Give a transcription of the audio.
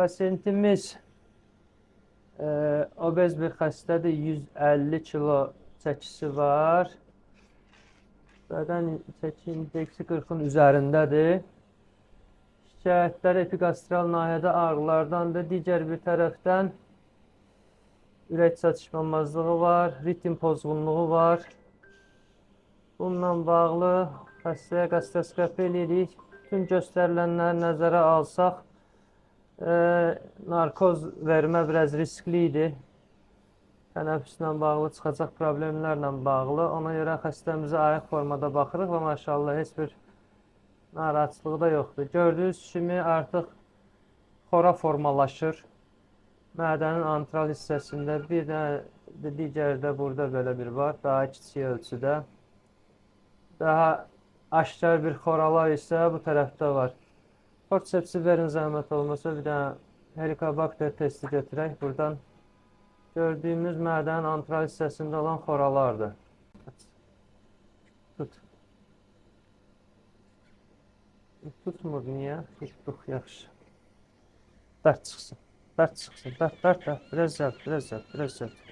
Pasiyentimiz obez bir xəstədir, 150 kilo çəkisi var. Bədən çəki indeksi 40-ın üzərindədir. Şikayətlər epigastral nahiyədə ağrılardandır. Digər bir tərəfdən ürək çatışmamazlığı var, ritm pozğunluğu var. Bununla bağlı xəstəyə qasteskopi edirik. Bütün göstərilənləri nəzərə alsaq, narkoz vermə biraz riskli idi. Tənəffüslə bağlı çıxacaq problemlərlə bağlı. Ona görə xəstəmizə ayıq formada baxırıq və maşallah heç bir narahatçılığı da yoxdur. Gördüyünüz kimi artıq xora formalaşır. Mədənin antral hissəsində bir də digərdə burada belə bir var, daha kiçik ölçüdə. Daha aşkar bir xoralar isə bu tərəfdə var. Fortsepsi verin zəhmət olmasa, bir dənə helikobakter testi götürək. Buradan gördüyümüz mədənin antral hissəsində olan xoralardır. Tut. Tutmur, niyə? Tutduq, yaxşı. Dərd çıxsın. Dərd çıxsın. Dərd. Biraz zəbt.